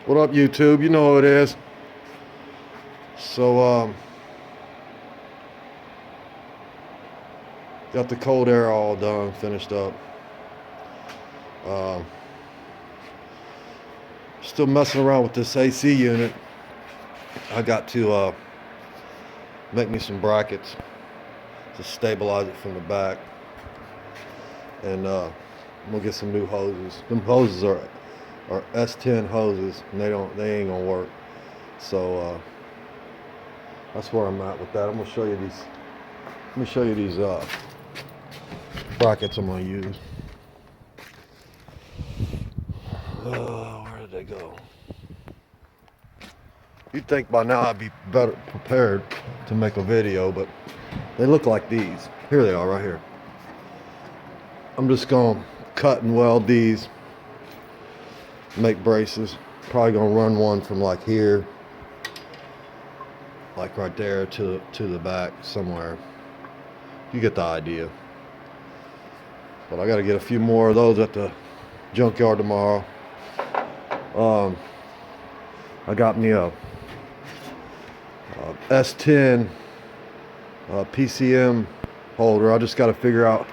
What up, YouTube? You know who it is. So, got the cold air all done, finished up. Still messing around with this AC unit. I got to make me some brackets to stabilize it from the back, and I'm gonna get some new hoses. Them hoses are S10 hoses, and they ain't gonna work. So that's where I'm at with that. I'm gonna show you these. Let me show you these brackets I'm gonna use. Where did they go? You'd think by now I'd be better prepared to make a video, but they look like these. Here they are, right here. I'm just gonna cut and weld these, make braces. Probably gonna run one from like here, like right there to the back somewhere. You get the idea. But I gotta get a few more of those at the junkyard tomorrow. I got me a S10 PCM holder. I just got to figure out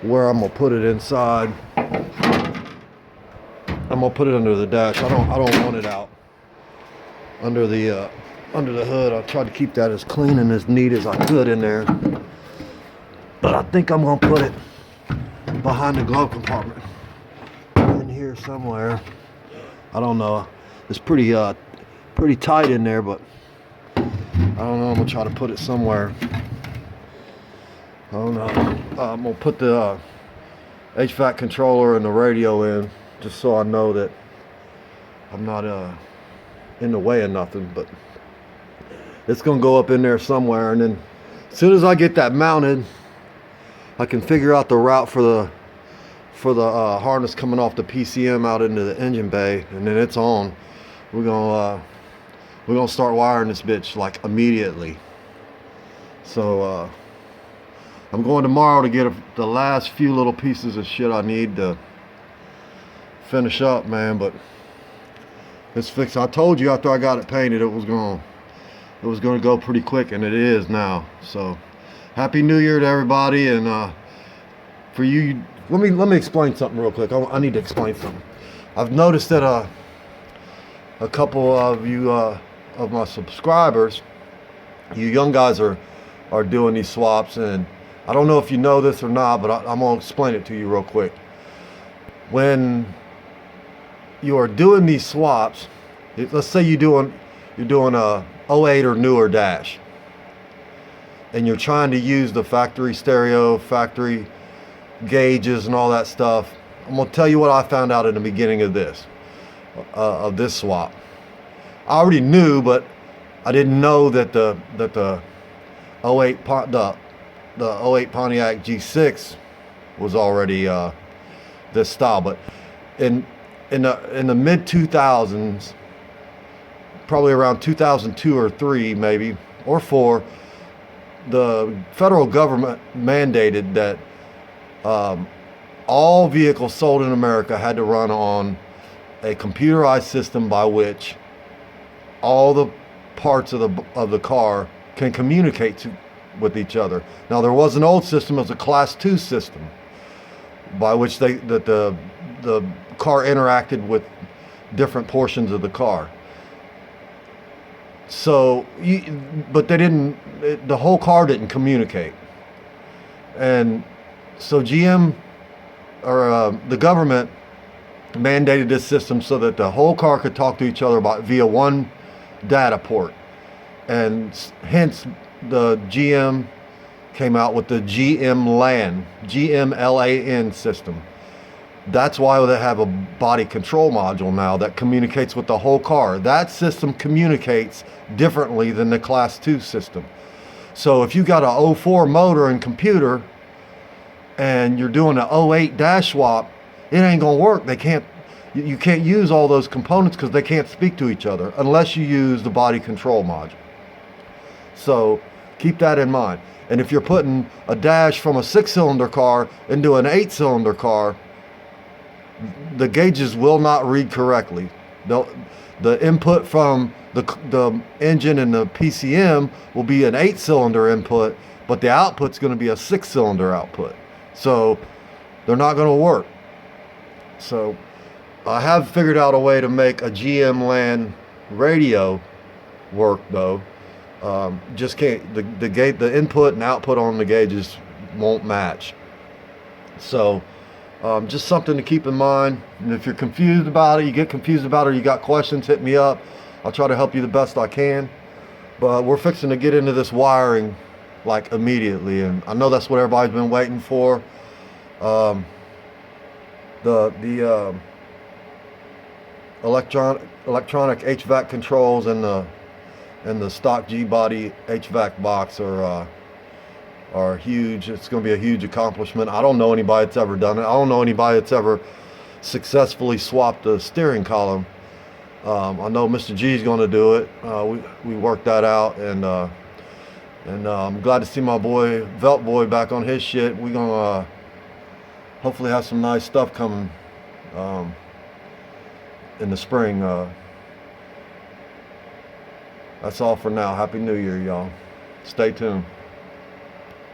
where I'm gonna put it inside. I'm gonna put it under the dash. I don't want it out under the hood. I tried to keep that as clean and as neat as I could in there, but I think I'm gonna put it behind the glove compartment in here somewhere. I don't know. It's pretty tight in there, but I don't know. I'm gonna try to put it somewhere. I don't know. I'm gonna put the HVAC controller and the radio in, just so I know that I'm not in the way of nothing. But it's gonna go up in there somewhere, and then as soon as I get that mounted, I can figure out the route for the harness coming off the PCM out into the engine bay, and then it's on. We're gonna start wiring this bitch like immediately. So I'm going tomorrow to get the last few little pieces of shit I need to finish up, man. But it's fixed. I told you after I got it painted, it was gonna go pretty quick, and it is now. So happy New Year to everybody, and for you, let me explain something real quick. I need to explain something. I've noticed that a couple of you of my subscribers, you young guys are doing these swaps, and I don't know if you know this or not, but I'm gonna explain it to you real quick. When you are doing these swaps, let's say you're doing a 08 or newer dash, and you're trying to use the factory stereo, factory gauges and all that stuff. I'm gonna tell you what I found out in the beginning of this swap. I already knew, but I didn't know that the 08 Pontiac G6 was already this style. But in the mid 2000s, probably around 2002 or 3 maybe, or 4, the federal government mandated that all vehicles sold in America had to run on a computerized system by which all the parts of the car can communicate with each other. Now, there was an old system, it was a class 2 system by which the car interacted with different portions of the car. So, but the whole car didn't communicate. And so GM, or the government, mandated this system so that the whole car could talk to each other via one data port. And hence the GM came out with the GMLAN system. That's why they have a body control module now that communicates with the whole car. That system communicates differently than the class 2 system. So if you got a 04 motor and computer and you're doing an 08 dash swap, it ain't gonna work. You can't use all those components because they can't speak to each other unless you use the body control module. So keep that in mind. And if you're putting a dash from a 6-cylinder car into an 8-cylinder car, the gauges will not read correctly. The input from the engine and the PCM will be an 8-cylinder input, but the output's going to be a 6-cylinder output. So they're not going to work. So I have figured out a way to make a GM LAN radio work though. Just can't, the input and output on the gauges won't match. So just something to keep in mind. And if you're confused about it, you get confused about it, or you got questions, hit me up. I'll try to help you the best I can. But we're fixing to get into this wiring like immediately, and I know that's what everybody's been waiting for. The electronic HVAC controls and the stock G-body HVAC box are huge. It's going to be a huge accomplishment. I don't know anybody that's ever done it. I don't know anybody that's ever successfully swapped a steering column. I know Mr. G is going to do it. We worked that out, and I'm glad to see my boy Velt Boy back on his shit. We're gonna hopefully have some nice stuff coming in the spring. That's all for now. Happy New Year, y'all. Stay tuned.